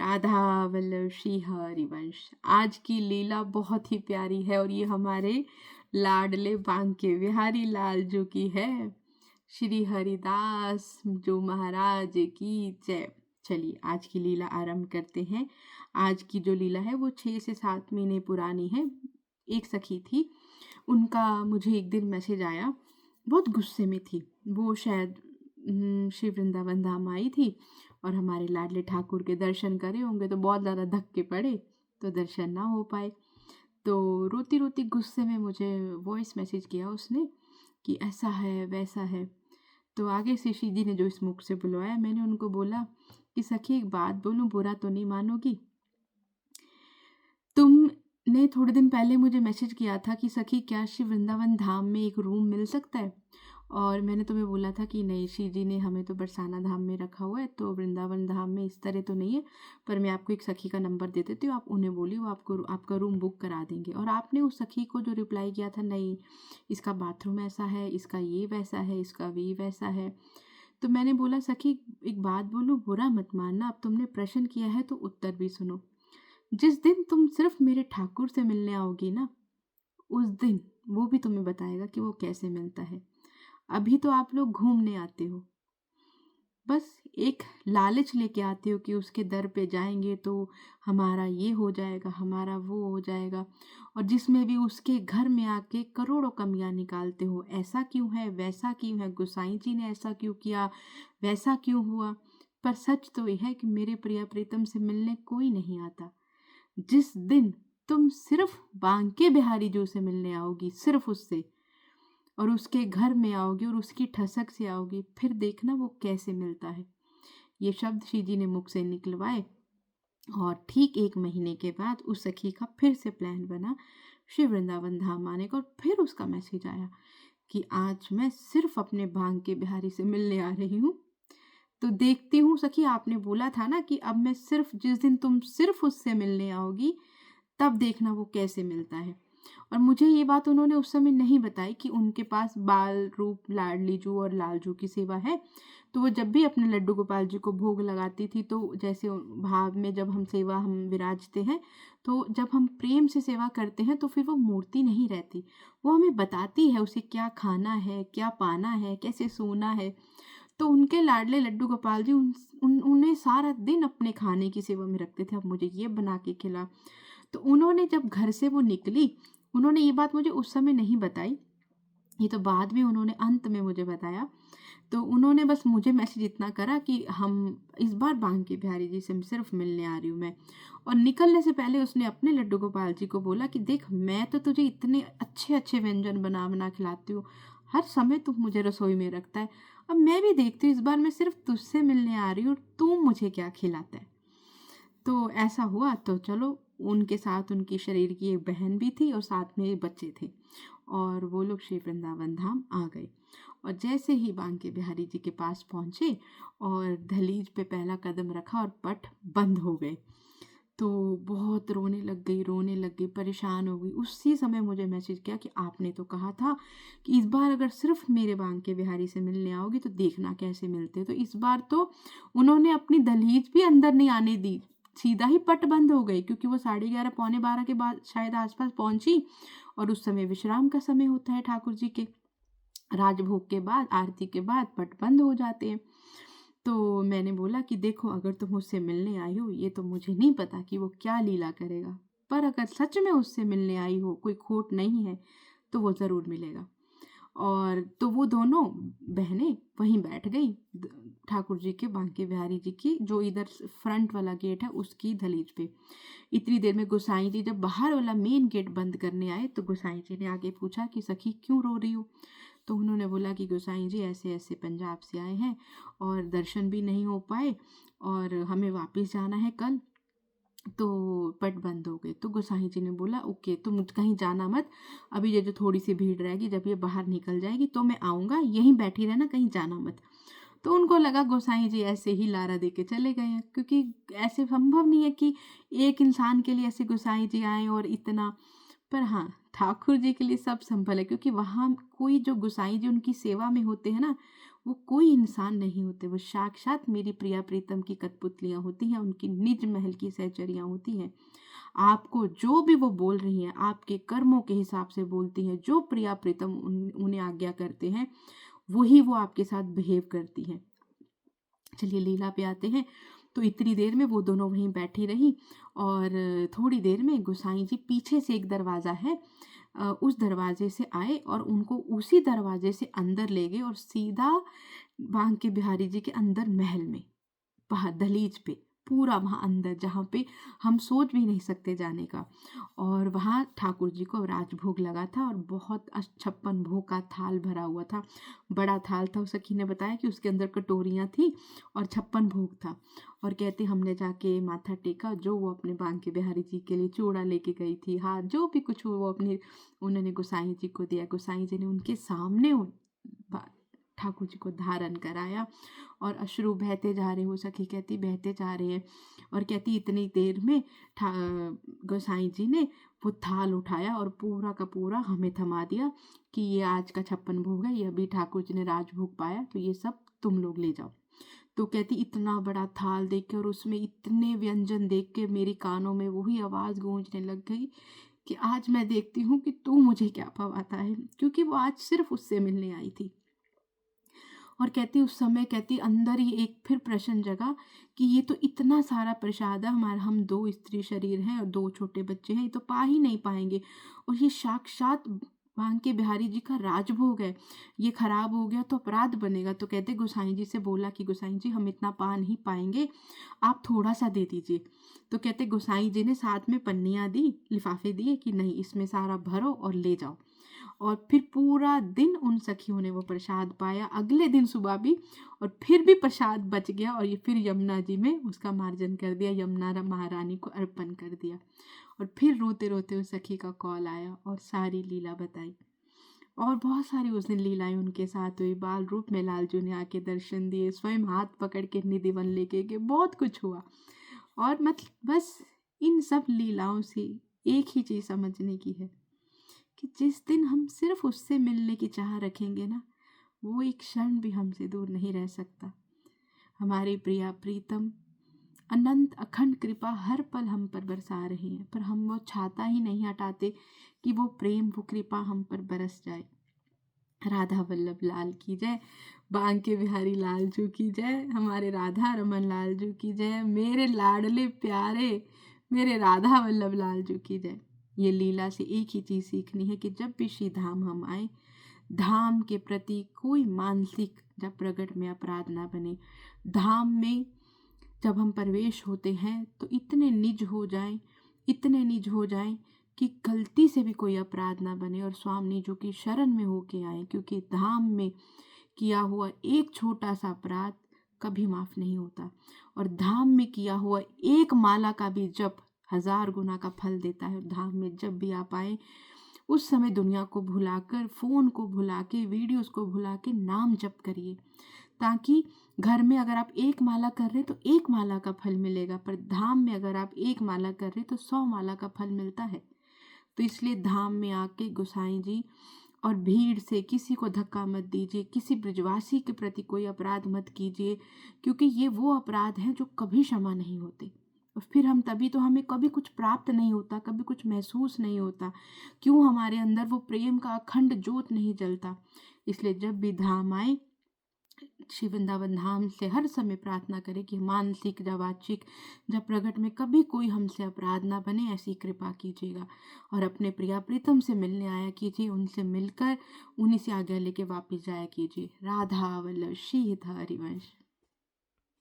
राधा वल्लभ श्री हरिवंश। आज की लीला बहुत ही प्यारी है और ये हमारे लाडले बांके बिहारी लाल जो की है। श्री हरिदास जो महाराज की जय। चलिए आज की लीला आरंभ करते हैं। आज की जो लीला है वो 6 से 7 महीने पुरानी है। एक सखी थी, उनका मुझे एक दिन मैसेज आया, बहुत गुस्से में थी वो। शायद श्री वृंदावन धाम आई थी और हमारे लाडले ठाकुर के दर्शन करे होंगे तो बहुत ज़्यादा धक्के पड़े तो दर्शन ना हो पाए। तो रोती रोती गुस्से में मुझे वॉइस मैसेज किया उसने कि ऐसा है वैसा है। तो आगे से श्री जी ने जो इस मुख से बुलवाया, मैंने उनको बोला कि सखी एक बात बोलूं, बुरा तो नहीं मानोगी? तुमने थोड़े दिन पहले मुझे मैसेज किया था कि सखी क्या श्री वृंदावन धाम में एक रूम मिल सकता है, और मैंने तुम्हें बोला था कि नहीं, श्री जी ने हमें तो बरसाना धाम में रखा हुआ है, तो वृंदावन धाम में इस तरह तो नहीं है, पर मैं आपको एक सखी का नंबर दे देती हूँ, आप उन्हें बोलिए, वो आपको आपका रूम बुक करा देंगे। और आपने उस सखी को जो रिप्लाई किया था, नहीं इसका बाथरूम ऐसा है, इसका ये वैसा है, इसका वे वैसा है। तो मैंने बोला सखी एक बात बोलूँ, बुरा मत मानना, अब तुमने प्रश्न किया है तो उत्तर भी सुनो। जिस दिन तुम सिर्फ मेरे ठाकुर से मिलने आओगी ना, उस दिन वो भी तुम्हें बताएगा कि वो कैसे मिलता है। अभी तो आप लोग घूमने आते हो, बस एक लालच लेके आते हो कि उसके दर पे जाएंगे तो हमारा ये हो जाएगा, हमारा वो हो जाएगा, और जिसमें भी उसके घर में आके करोड़ों कमियां निकालते हो। ऐसा क्यों है, वैसा क्यों है, गोसाई जी ने ऐसा क्यों किया, वैसा क्यों हुआ। पर सच तो यह है कि मेरे प्रिया प्रीतम से मिलने कोई नहीं आता। जिस दिन तुम सिर्फ बांके बिहारी जो से मिलने आओगी, सिर्फ उससे, और उसके घर में आओगी और उसकी ठसक से आओगी, फिर देखना वो कैसे मिलता है। ये शब्द श्री जी ने मुख से निकलवाए और ठीक 1 महीने के बाद उस सखी का फिर से प्लान बना श्री वृंदावन धाम आने का। और फिर उसका मैसेज आया कि आज मैं सिर्फ अपने बांके बिहारी से मिलने आ रही हूँ। तो देखती हूँ सखी, आपने बोला था ना कि अब मैं सिर्फ, जिस दिन तुम सिर्फ उससे मिलने आओगी तब देखना वो कैसे मिलता है। और मुझे ये बात उन्होंने उस समय नहीं बताई कि उनके पास बाल रूप लाडलीजू और लालजू की सेवा है। तो वो जब भी अपने लड्डू गोपाल जी को भोग लगाती थी, तो जैसे भाव में जब हम विराजते हैं, तो जब हम प्रेम से सेवा करते हैं तो फिर वो मूर्ति नहीं रहती, वो हमें बताती है उसे क्या खाना है, क्या पाना है, कैसे सोना है। तो उनके लाडले लड्डू गोपाल जी उन्हें सारा दिन अपने खाने की सेवा में रखते थे। अब मुझे ये बना के खिला। तो उन्होंने जब घर से वो निकली, उन्होंने ये बात मुझे उस समय नहीं बताई, ये तो बाद में उन्होंने अंत में मुझे बताया। तो उन्होंने बस मुझे मैसेज इतना करा कि हम इस बार बांके बिहारी जी से सिर्फ मिलने आ रही हूँ मैं। और निकलने से पहले उसने अपने लड्डू गोपाल जी को बोला कि देख, मैं तो तुझे इतने अच्छे अच्छे व्यंजन बना बना खिलाती हूँ, हर समय तू मुझे रसोई में रखता है, अब मैं भी देखती हूँ इस बार मैं सिर्फ तुझसे मिलने आ रही हूँ, तू मुझे क्या खिलाता है। तो ऐसा हुआ, तो चलो उनके साथ उनकी शरीर की एक बहन भी थी और साथ में बच्चे थे, और वो लोग श्री वृंदावन धाम आ गए। और जैसे ही बांके बिहारी जी के पास पहुँचे और दहलीज पे पहला कदम रखा और पट बंद हो गए, तो बहुत रोने लग गई, परेशान हो गई। उसी समय मुझे मैसेज किया कि आपने तो कहा था कि इस बार अगर सिर्फ मेरे बांके बिहारी से मिलने आओगी तो देखना कैसे मिलते। तो इस बार तो उन्होंने अपनी दहलीज भी अंदर नहीं आने दी, सीधा ही पट बंद हो गई, क्योंकि वो 11:30 पौने 12 के बाद शायद आसपास पहुंची, और उस समय विश्राम का समय होता है ठाकुर जी के, राजभोग के बाद, आरती के बाद पट बंद हो जाते हैं। तो मैंने बोला कि देखो, अगर तुम मुझसे मिलने आई हो, ये तो मुझे नहीं पता कि वो क्या लीला करेगा, पर अगर सच में उससे मिलने आई हो, कोई खोट नहीं है, तो वो ज़रूर मिलेगा। और तो वो दोनों बहनें वहीं बैठ गई ठाकुर जी के, बांके बिहारी जी की जो इधर फ्रंट वाला गेट है उसकी दहलीज पे। इतनी देर में गोसाई जी जब बाहर वाला मेन गेट बंद करने आए, तो गोसाई जी ने आगे पूछा कि सखी क्यों रो रही हो। तो उन्होंने बोला कि गोसाई जी ऐसे ऐसे पंजाब से आए हैं और दर्शन भी नहीं हो पाए, और हमें वापस जाना है कल, तो पट बंद हो गए। तो गोसाई जी ने बोला ओके, तुम कहीं जाना मत, अभी ये जो थोड़ी सी भीड़ रहेगी, जब ये बाहर निकल जाएगी तो मैं आऊँगा, यहीं बैठी रहना, कहीं जाना मत। तो उनको लगा गोसाई जी ऐसे ही लारा दे के चले गए हैं, क्योंकि ऐसे संभव नहीं है कि एक इंसान के लिए ऐसे गोसाई जी आए और इतना। पर हाँ, ठाकुर जी के लिए सब संभल है, क्योंकि वहाँ कोई जो गोसाई जी उनकी सेवा में होते हैं ना, वो कोई इंसान नहीं होते, वो साक्षात मेरी प्रिया प्रीतम की कठपुतलियाँ होती हैं, उनकी निज महल की सहचरियाँ होती हैं। आपको जो भी वो बोल रही हैं आपके कर्मों के हिसाब से बोलती हैं, जो प्रिया प्रीतम उन्हें आज्ञा करते हैं वही वो आपके साथ बिहेव करती हैं। चलिए लीला पे आते हैं। तो इतनी देर में वो दोनों वहीं बैठी रही और थोड़ी देर में गोसाई जी पीछे से एक दरवाज़ा है, उस दरवाजे से आए और उनको उसी दरवाजे से अंदर ले गए और सीधा बांके बिहारी जी के अंदर महल में, बाहर दहलीज पे, पूरा वहाँ अंदर जहाँ पे हम सोच भी नहीं सकते जाने का। और वहाँ ठाकुर जी को राजभोग लगा था और बहुत 56 भोग का थाल भरा हुआ था, बड़ा थाल था। उस सखी ने बताया कि उसके अंदर कटोरियाँ थी और 56 भोग था। और कहते हमने जाके माथा टेका, जो वो अपने बांके बिहारी जी के लिए चूड़ा लेके गई थी, हाँ जो भी कुछ वो अपने उन्होंने गोसाई जी को दिया, गोसाई जी ने उनके सामने ठाकुर जी को धारण कराया और अश्रु बहते जा रहे हैं। वो सखी कहती बहते जा रहे हैं और कहती इतनी देर में गोसाई जी ने वो थाल उठाया और पूरा का पूरा हमें थमा दिया कि ये आज का 56 भोग है, ये अभी ठाकुर जी ने राजभोग पाया, तो ये सब तुम लोग ले जाओ। तो कहती इतना बड़ा थाल देख के और उसमें इतने व्यंजन देख के मेरी कानों में वही आवाज़ गूंजने लग गई कि आज मैं देखती हूँ कि तू मुझे क्या पवाता है, क्योंकि वो आज सिर्फ उससे मिलने आई थी। और कहती उस समय कहती अंदर ही एक फिर प्रश्न जगा कि ये तो इतना सारा प्रसाद है, हमारा हम 2 स्त्री शरीर हैं और 2 छोटे बच्चे हैं, ये तो पा ही नहीं पाएंगे, और ये साक्षात बांके बिहारी जी का राजभोग है, ये खराब हो गया तो अपराध बनेगा। तो कहते गोसाई जी से बोला कि गोसाई जी हम इतना पा नहीं पाएंगे, आप थोड़ा सा दे दीजिए। तो कहते गोसाई जी ने साथ में पन्नियाँ दी, लिफाफे दिए कि नहीं इसमें सारा भरो और ले जाओ। और फिर पूरा दिन उन सखियों ने वो प्रसाद पाया, अगले दिन सुबह भी, और फिर भी प्रसाद बच गया और ये फिर यमुना जी में उसका मार्जन कर दिया, यमुना महारानी को अर्पण कर दिया। और फिर रोते रोते उस सखी का कॉल आया और सारी लीला बताई। और बहुत सारी उस दिन लीलाएं उनके साथ हुई, बाल रूप में लालजू ने आके दर्शन दिए, स्वयं हाथ पकड़ के निधिवन लेके गए, बहुत कुछ हुआ। और मतलब बस इन सब लीलाओं से एक ही चीज़ समझने की है कि जिस दिन हम सिर्फ उससे मिलने की चाह रखेंगे ना, वो एक क्षण भी हमसे दूर नहीं रह सकता। हमारी प्रिया प्रीतम अनंत अखंड कृपा हर पल हम पर बरसा रही हैं, पर हम वो छाता ही नहीं हटाते कि वो प्रेम वो कृपा हम पर बरस जाए। राधा वल्लभ लाल की जय, बांके बिहारी लाल जू की जय, हमारे राधा रमन लाल जू की जय, मेरे लाडले प्यारे मेरे राधा वल्लभ लाल जू की जय। ये लीला से एक ही चीज़ सीखनी है कि जब भी श्री धाम हम आए, धाम के प्रति कोई मानसिक जब प्रकट में अपराध ना बने। धाम में जब हम प्रवेश होते हैं तो इतने निज हो जाएं, इतने निज हो जाएं कि गलती से भी कोई अपराध ना बने और स्वामी जो की शरण में होके आए, क्योंकि धाम में किया हुआ एक छोटा सा अपराध कभी माफ़ नहीं होता, और धाम में किया हुआ एक माला का भी जप 1000 गुना का फल देता है। धाम में जब भी आप आए उस समय दुनिया को भुलाकर, फ़ोन को भुला के, वीडियोज़ को भुला के नाम जप करिए, ताकि घर में अगर आप एक माला कर रहे हैं तो एक माला का फल मिलेगा, पर धाम में अगर आप एक माला कर रहे हैं तो 100 माला का फल मिलता है। तो इसलिए धाम में आके गोसाई जी और भीड़ से किसी को धक्का मत दीजिए, किसी ब्रजवासी के प्रति कोई अपराध मत कीजिए, क्योंकि ये वो अपराध हैं जो कभी क्षमा नहीं होते। और फिर हम तभी तो हमें कभी कुछ प्राप्त नहीं होता, कभी कुछ महसूस नहीं होता, क्यों हमारे अंदर वो प्रेम का अखंड ज्योत नहीं जलता। इसलिए जब भी धाम आए, श्री वृंदावन धाम से हर समय प्रार्थना करें कि मानसिक या वाचिक जब प्रकट में कभी कोई हमसे अपराध ना बने, ऐसी कृपा कीजिएगा। और अपने प्रिया प्रीतम से मिलने आया कीजिए, उनसे मिलकर उन्हीं से आज्ञा लेके वापिस जाया कीजिए। राधा वल्लभ श्री हरिवंश।